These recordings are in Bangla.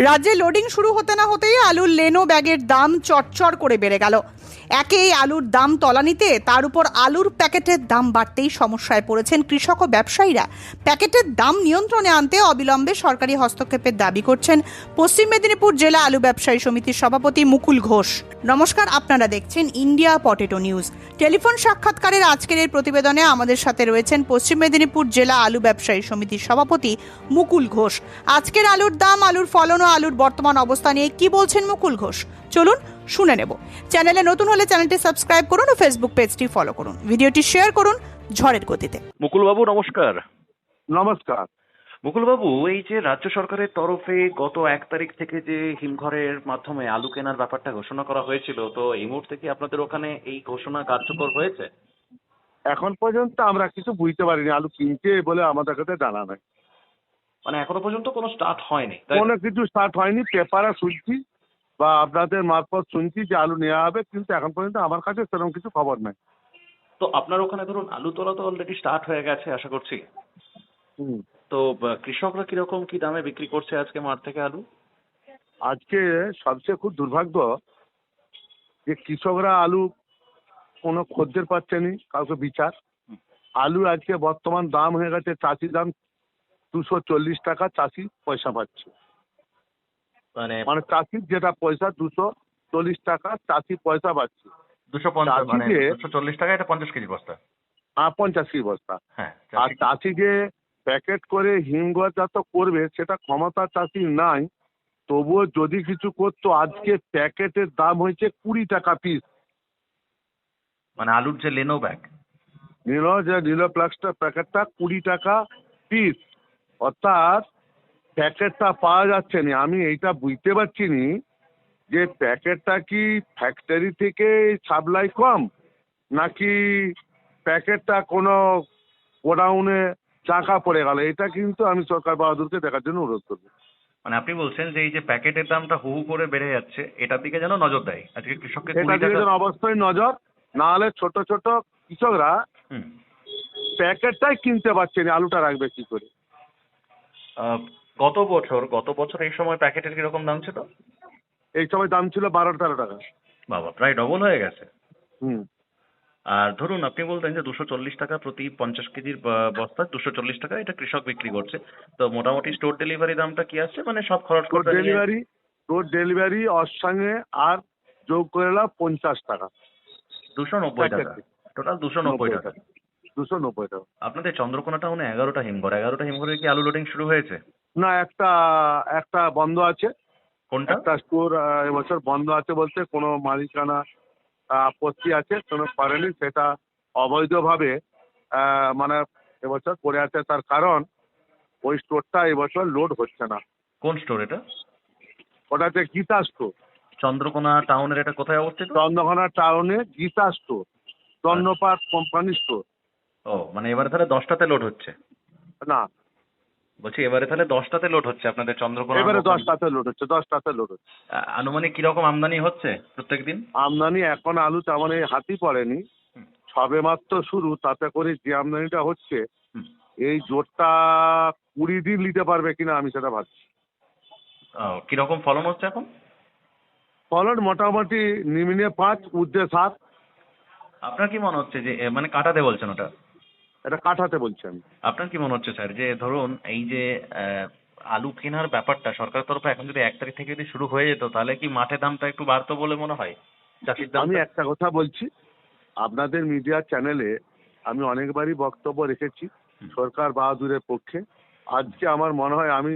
রাজ্যে লোডিং শুরু হতে না হতেই আলুর লেনো ব্যাগের দাম চটচড় করে বেড়ে গেল। একে এই আলুর দাম তলানিতে তার উপর আলুর প্যাকেটের দাম বাড়তেই সমস্যায় পড়েছেন কৃষক ও ব্যবসায়ীরা। প্যাকেটের দাম নিয়ন্ত্রণে আনতে অবিলম্বে সরকারি হস্তক্ষেপের দাবি করছেন পশ্চিম মেদিনীপুর জেলা আলু ব্যবসায়ী সমিতির সভাপতি মুকুল ঘোষ। নমস্কার, আপনারা দেখছেন ইন্ডিয়া পটেটো নিউজ। টেলিফোন সাক্ষাৎকারের আজকের এই প্রতিবেদনে আমাদের সাথে রয়েছেন পশ্চিম মেদিনীপুর জেলা আলু ব্যবসায়ী সমিতির সভাপতি মুকুল ঘোষ। আজকের আলুর দাম, আলুর ফলন ও আলুর বর্তমান অবস্থা নিয়ে কি বলছেন মুকুল ঘোষ, চলুন শুনে নেব। চ্যানেলে নতুন হলে চ্যানেলটি সাবস্ক্রাইব করুন ও ফেসবুক পেজটি ফলো করুন। ভিডিওটি শেয়ার করুন ঝড়ের গতিতে। মুকুল বাবু নমস্কার। নমস্কার। মুকুল বাবু, এই যে রাজ্য সরকারের তরফে গত 1 তারিখ থেকে যে হিমঘরের মাধ্যমে আলু কেনার ব্যাপারটা ঘোষণা করা হয়েছিল, তো এই মুহূর্তে কি আপনাদের ওখানে এই ঘোষণা কার্যকর হয়েছে? এখন পর্যন্ত আমরা কিছু বুঝতে পারিনি, আলু কিনছে বলে আমাদের কাছে জানা নাই। মানে এখনো পর্যন্ত কোনো স্টার্ট হয়নি, তাই? কোনো কিছু স্টার্ট হয়নি। পেপারে শুনছি বা আপনাদের মারফত শুনছি যে আলু নেওয়া হবে, কিন্তু এখন পর্যন্ত আমার কাছে সেরকম কিছু খবর নাই। তো আপনার ওখানে ধরুন আলু তোলা তো অলরেডি স্টার্ট হয়ে গেছে আশা করছি। হুম। তো কৃষকরা কিরকম কি দামে বিক্রি করছে আজকে মাঠ থেকে আলু? আজকে সবচেয়ে খুব দুর্ভাগ্য যে কৃষকরা আলু কোনো খদ্দের পাচ্ছেনি, কাউকে বিচার। আলু আজকে বর্তমান দাম হয়ে গেছে, চাষি দাম 240 টাকা চাষি পয়সা পাচ্ছে। মানে চাষির যেটা পয়সা 240 টাকা চাষি পয়সা পাচ্ছে। 250, মানে চাষিকে 240 টাকা, এটা 50 কেজি বস্তা। 50 কি বস্তা। হ্যাঁ, আর চাষি যে প্যাকেট করে হিমঘরজাত করবে সেটা ক্ষমতা চাষির নাই। তবুও যদি কিছু করতো, আজকে প্যাকেটের দাম হয়েছে 20 টাকা পিস। মানে আলুর যে লেনো ব্যাগ, নিলো প্লাস্টার প্যাকেটটা 20 টাকা পিস। অর্থাৎ প্যাকেটটা পাওয়া যাচ্ছে না। আমি এইটা বুঝতে পারছি নি যে প্যাকেটটা কি ফ্যাক্টরি থেকে সাপ্লাই কম, নাকি প্যাকেটটা কোনো গোডাউনে চাকা পড়ে গেল। এটা কিন্তু আমি সরকার বাহাদুরকে দেখার জন্য অনুরোধ করবো। মানে আপনি বলছেন যে এই যে প্যাকেটের দামটা হু হু করে বেড়ে যাচ্ছে, এটার দিকে যেন নজর দেয় আজকে কৃষককে। এটা 20 দিয়ে টাকা। যেন অবশ্যই নজর, না হলে ছোট ছোট কৃষকরা হুম। প্যাকেটটাই কিনতে পারছে না, আলুটা রাখবে কি করে। আহ, গত বছর এই সময় প্যাকেটের কিরকম দাম ছিল? এই সময় দাম ছিল 12-13 টাকা। বাবা, প্রায় ডবল হয়ে গেছে। হুম। আর ধরুন আপনি বলতেন যে 240 টাকা প্রতি 50 কেজির বস্তা, 240 টাকা এটা কৃষক বিক্রি করছে। তো মোটামুটি স্টোর ডেলিভারি দামটা কি আসছে, মানে সব খরচ তোর খরচা নিয়ে? ডেলিভারি ওর সঙ্গে আর যোগ করে নাও 50 টাকা। 290 টাকা। টোটাল 290 টাকা। 290 টাকা। আপনাদের চন্দ্রকোনা টাউনে 11টা হিমঘর, 11টা হিমঘরে কি আলু লোডিং শুরু হয়েছে? না, একটা একটা বন্ধ আছে। কোনটা? একটা স্টোর এবছর বন্ধ আছে, বলতে কোনো মালিকানা আপত্তি আছে, কোনো করেনি। সেটা অবৈধভাবে মানে এবছর পড়ে আছে। তার কারণ ওই স্টোরটা এবছর লোড হচ্ছে না। কোন স্টোর এটা? ওটা হচ্ছে গীতা স্টোর। চন্দ্রকোনা টাউনের এটা কোথায় অবস্থিত? চন্দ্রকোনা টাউনে গীতা স্টোর, চন্দ্রপাট কোম্পানি স্টোর। ও, মানে এবারে তাহলে 10টাতে লোড হচ্ছে? না, বলছি এবারে তাহলে 10টাতে লোড হচ্ছে আপনাদের চন্দ্রকোনা? এবারে 10টাতে লোড হচ্ছে, 10টাতে লোড হচ্ছে। আনুমানিক কিরকম আমদানি হচ্ছে প্রত্যেকদিন? আমদানি এখন আলু তেমন এই হাতই পড়েনি, সবে মাত্র শুরু। তাতে করে যে আমদানিটা হচ্ছে, হুম। এই জোরটা 20 দিন নিতে পারবে কিনা আমি সেটা ভাবছি। কিরকম ফলন হচ্ছে এখন? ফলন মোটামুটি নিম্নে 5, ঊর্ধ্বে 7। আপনার কি মনে হচ্ছে যে মানে কাটাতে বলছেন ওটা? এটা কাঠাতে বলছি আমি। আপনার কি মনে হচ্ছে স্যার যে ধরুন এই যে আলু কেনার ব্যাপারটা সরকারের তরফে এখন যদি 1 তারিখ থেকে যদি শুরু হয়ে যেত, তাহলে কি মাঠে দামটা একটু বাড়তো বলে মনে হয়? চাষির আমি দামটা? একটা কথা বলছি, আপনাদের মিডিয়া চ্যানেলে আমি অনেকবারই বক্তব্য রেখেছি সরকার বাহাদুরের পক্ষে। আজকে আমার মনে হয় আমি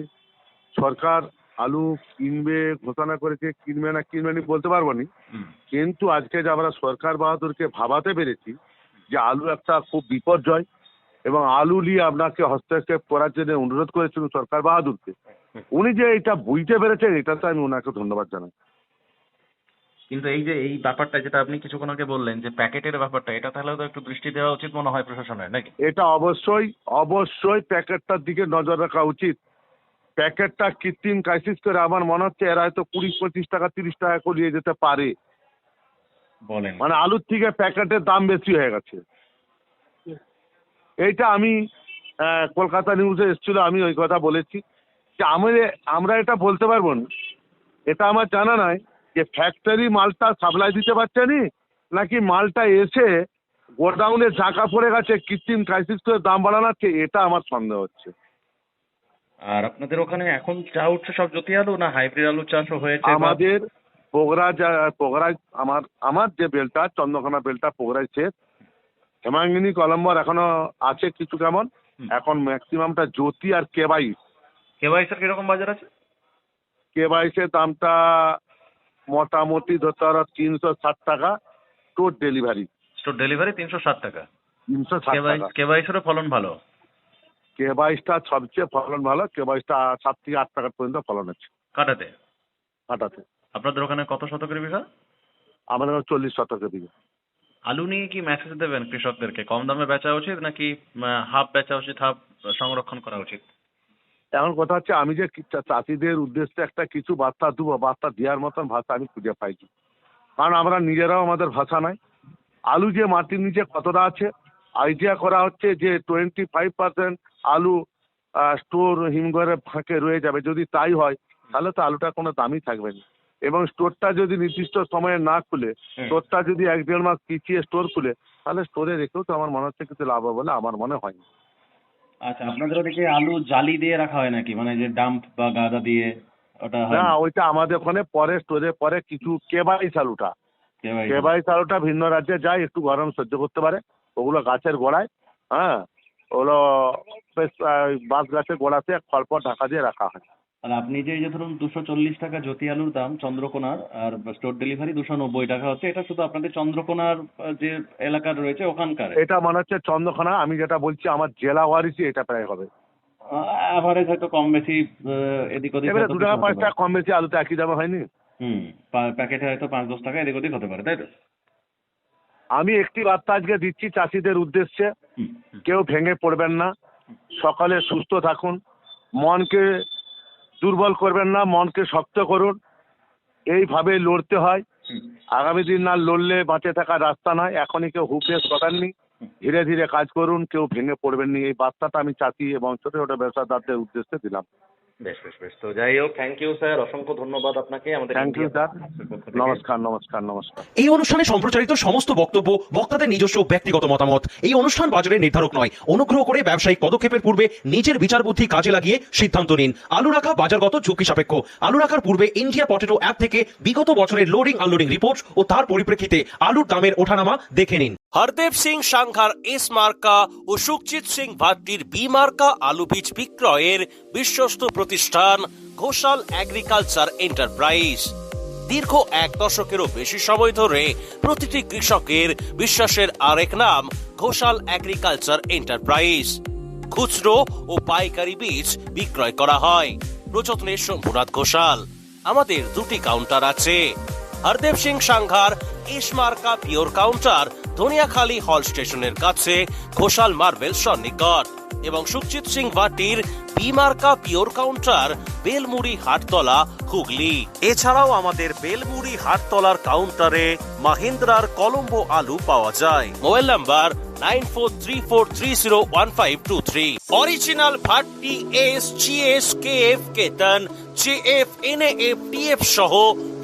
সরকার আলু কিনবে ঘোষণা করেছে, কিনবে না কিনবে না বলতে পারবো না, হুম। কিন্তু আজকে যে আমরা সরকার বাহাদুরকে ভাবাতে পেরেছি যে আলু একটা খুব বিপর্যয়, এবং আলু নিয়ে আপনাকে হস্তক্ষেপ করার জন্য অনুরোধ করেছিল সরকার বাহাদুরকে। উনি যে এটা বুঝতে পেরেছেন, এটাতে আমি ওনাকে ধন্যবাদ জানাই। কিন্তু এই যে এই ব্যাপারটা যেটা আপনি কিছুক্ষণ আগে বললেন যে প্যাকেটের ব্যাপারটা, এটা তাহলে তো একটু দৃষ্টি দেওয়া উচিত মনে হয় প্রশাসনের, নাকি? এটা অবশ্যই অবশ্যই প্যাকেটটার দিকে নজর রাখা উচিত। প্যাকেটটা কৃত্রিম ক্রাইসিস করে আমার মনে হচ্ছে এরা হয়তো 20-25 টাকা 30 টাকা করিয়ে যেতে পারে। বলেন। মানে আলুর থেকে প্যাকেটের দাম বেশি হয়ে গেছে। এইটা আমি কলকাতা নিউজে এসেছিল, আমি ওই কথা বলেছি যে আমরা এটা বলতে পারবো না, এটা আমার জানা নাই যে ফ্যাক্টরি মালটা সাপ্লাই দিতে পারছে নি, নাকি মালটা এসে গোডাউনে জাঁকা পড়ে গেছে কৃত্রিম ক্রাইসিস করে দাম বাড়ানোচ্ছে, এটা আমার সন্দেহ হচ্ছে। আর আপনাদের ওখানে এখন যা উঠছে সব জ্যোতি আলু না হাইব্রিড আলু চাষও হয়েছে? আমাদের পোগরাজ আমার যে বেলটা চন্দ্রকোনা বেলটা পোগরাজ শেষ, হেমাঙ্গিনী কলম্বর এখনো আছে কিছু কেমন, এখন ম্যাক্সিমামটা জ্যোতি আর কেওয়াইসের কিরকম বাজার আছে? কেবাইসের দামটা মোটামুটি ধরতে পারো 360 টাকা স্টোর ডেলিভারি। স্টোর ডেলিভারি 360 টাকা। 360 টাকা। কেওয়াইসেরও ফলন ভালো? কেবাইসটা সবচেয়ে ফলন ভালো, কেবাইসটা 7 থেকে 8 টাকা পর্যন্ত ফলন আছে কাটাতে। আপনাদের ওখানে কত শতকের বিঘা? আমাদের 40 শতকের দিকে। আলু নিয়ে কি মেসেজ দেবেন কৃষকদেরকে? কম দামে বেচা উচিত নাকি হাফ বেচা উচিত, হাফ সংরক্ষণ করা উচিত? এখন কথা হচ্ছে, আমি যে চাষিদের উদ্দেশ্যে একটা কিছু বার্তা দেবো, বার্তা দেওয়ার মতন ভাষা আমি খুঁজে পাইছি, কারণ আমরা নিজেরাও আমাদের ভাষা নাই। আলু যে মাটির নিচে কতটা আছে আইডিয়া করা হচ্ছে যে 25% আলু স্টোর হিমঘরে ফাঁকে রয়ে যাবে। যদি তাই হয় তাহলে তো আলুটা কোনো দামই থাকবে না, এবং স্টোরটা যদি নির্দিষ্ট সময়ে না খুলে, স্টোরটা যদি 1-1.5 মাস পিছিয়ে স্টোর খুলে, তাহলে স্টোরে রেখেও তো আমার মনে হচ্ছে কিছু লাভ হবে বলে আমার মনে হয় না। আচ্ছা, আপনাদের ওদিকে আলু জালি দিয়ে রাখা হয় নাকি, মানে যে ডাম্প বা গাদা দিয়ে ওটা হয়? না, ওইটা আমাদের ওখানে পরে স্টোরে পরে কিছু কেবাইস আলুটা ভিন্ন রাজ্যে যায়, একটু গরম সহ্য করতে পারে, ওগুলো গাছের গোড়ায়, হ্যাঁ ওগুলো বেশ বাঁশ গাছের গোড়াতে খড়পট ঢাকা দিয়ে রাখা হয়। তাহলে আপনি যে এই যে ধরুন 240 টাকা জ্যোতি আলুর দাম চন্দ্রকোনার, আর স্টোর ডেলিভারি 290 টাকা হচ্ছে, এটা শুধু আপনাদের চন্দ্রকোনার যে এলাকার রয়েছে ওখানকার? এটা মনে হচ্ছে চন্দ্রকোনা, আমি যেটা বলছি আমার জেলা ওয়ারিসি এটা প্রায় হবে। এভারেজ হয়তো কম বেশি এদিক ওদিক, এবারে 2 টাকা 5 টাকা কম বেশি, আলু তো একই দামে হয়নি। প্যাকেটে হয়তো 5-10 টাকা এদিক ওদিক হতে পারে, তাই তো? আমি একটি বার্তা আজকে দিচ্ছি চাষিদের উদ্দেশ্যে, কেউ ভেঙে পড়বেন না, সকালে সুস্থ থাকুন, মনকে দুর্বল করবেন না, মনকে শক্ত করুন, এইভাবে লড়তে হয়। আগামী দিন না লড়লে বাঁচে থাকার রাস্তা নয়। এখনই কেউ হুপেস করেননি, ধীরে ধীরে কাজ করুন, কেউ ভেঙে পড়বেন নি, এই বার্তাটা আমি চাষি এবং ছোট ছোট ব্যবসাদারদের উদ্দেশ্যে দিলাম। বেশ। তো যাই হোক, থ্যাংক ইউ স্যার, অসংখ্য ধন্যবাদ আপনাকে। আমাদের থ্যাংক ইউ স্যার, নমস্কার। এই অনুষ্ঠানে সম্প্রচারিত সমস্ত বক্তব্য বক্তাদের নিজস্ব ব্যক্তিগত মতামত। এই অনুষ্ঠান বাজারের নির্ধারক নয়। অনুগ্রহ করে ব্যবসায়িক পদক্ষেপের পূর্বে নিজের বিচার বুদ্ধি কাজে লাগিয়ে সিদ্ধান্ত নিন। আলু রাখা বাজারগত ঝুঁকি সাপেক্ষ। আলু রাখার পূর্বে ইন্ডিয়া পটেটো অ্যাপ থেকে বিগত বছরের লোডিং আনলোডিং রিপোর্ট ও তার পরিপ্রেক্ষিতে আলুর দামের ওঠানামা দেখে নিন। হরদেব সিং সাংঘার এস মার্কা ও সুখজিৎ সিং ভাট্টির বি মার্কা আলু বীজ বিক্রয়ের বিশ্বস্ত প্রতিষ্ঠান ঘোষাল এগ্রিকালচার এন্টারপ্রাইজ। দীর্ঘ 1 দশকেরও বেশি সময় ধরে প্রতিটি কৃষকের বিশ্বাসের আরেক নাম ঘোষাল এগ্রিকালচার এন্টারপ্রাইজ। খুচরো ও পাইকারি বীজ বিক্রয় করা হয়। প্রযত্নে শম্ভুনাথ ঘোষাল। আমাদের 2টি কাউন্টার আছে। হরদেব সিং সাংঘার এস মার্কা পিওর কাউন্টার ধনিয়াখালী হল স্টেশনের কাছে ঘোষাল মার্বেল সন্নিকট, এবং সুখজিৎ সিং ভাটির বি মার্কা পিওর কাউন্টার বেলমুড়ি হাটতলা হুগলি। এছাড়াও আমাদের বেলমুড়ি হাটতলার কাউন্টারে মাহিন্দ্রার কলম্বো আলু পাওয়া যায়। Mobile number 9434301523। Original Bhatti S, GS, KF, কেতন, জেএফ, এনএএফ, টিএফ সহ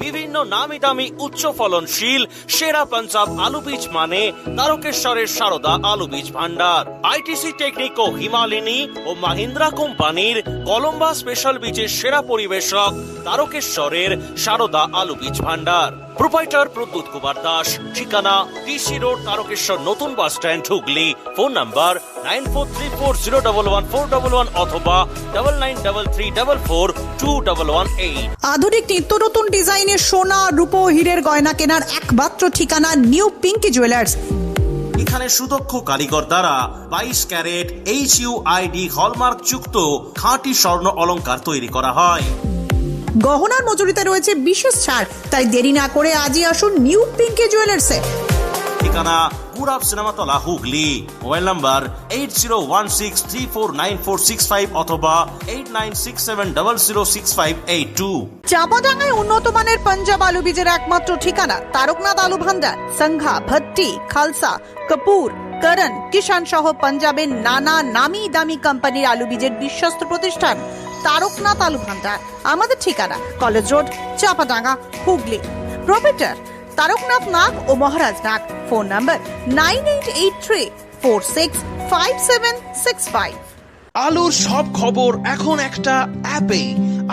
বিভিন্ন নামি দামি উচ্চ ফলনশীল সেরা পাঞ্জাব আলু বীজ মানে তারকেশ্বরের সারদা আলু বীজ ভান্ডার। আইটিসি টেকনিক ও হিমালিনী ও মাহিন্দ্রা কোম্পানির কলম্বা স্পেশাল বীজের সেরা পরিবেশক তারকেশ্বরের সারদা আলু বীজ ভান্ডার। প্রোপাইটার প্রদ্যুৎ কুমার দাস। ঠিকানা টিসি রোড, তারকেশ্বর নতুন bus stand, Hooghly. Phone number 9434011411 অথবা 9933442118। আধুনিক নিত্য নতুন ডিজাইনের সোনা, রূপো, হীরের গয়না কেনার একমাত্র ঠিকানা নিউ পিঙ্কি জুয়েলার্স। এখানে সুদক্ষ কারিগর দ্বারা 22 ক্যারেট HUID হলমার্ক যুক্ত খাঁটি স্বর্ণ অলংকার তৈরি করা হয়। গহনার মজুরিতে রয়েছে বিশেষ ছাড়, তাই দেরি না করে আজই আসুন নিউ পিঙ্কি জুয়েলার্সে। ঠিকানা পুরাব সিনেমাতলা, হুগলি। মোবাইল নাম্বার 8016349465 অথবা 8967006582। চাপাডাঙ্গায় উন্নত মানের পাঞ্জাব আলু বীজের একমাত্র ঠিকানা তারকনাথ আলু ভান্ডার। সংঘা, ভট্টি, খালসা, কপুর, করণ, কিষান সহ পাঞ্জাবের নানা নামি দামি কোম্পানির আলু বীজের বিশ্বস্ত প্রতিষ্ঠান তারকনাথ আলু ভান্ডার। আমাদের ঠিকানা college road, Chapadanga, Hooghly. Proprietor Taraknath Nag ও মহারাজ নাগ। Phone number 9883465765। আলুর সব খবর এখন একটা অ্যাপেই।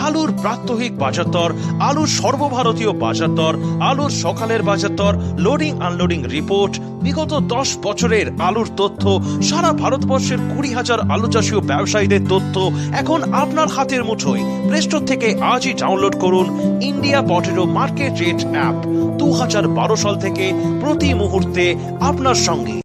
আলুর প্রাত্যহিক বাজার দর, আলুর সর্বভারতীয় বাজার দর, আলুর সকালের বাজার দর, লোডিং আনলোডিং রিপোর্ট, বিগত 10 বছরের আলুর তথ্য, সারা ভারতবর্ষের 20,000 আলু চাষী ও ব্যবসায়ীদের তথ্য এখন আপনার হাতের মুঠোয়। প্লে স্টোর থেকে আজই ডাউনলোড করুন India potato market rate app. 2012 সাল থেকে প্রতি মুহূর্তে আপনার সঙ্গে।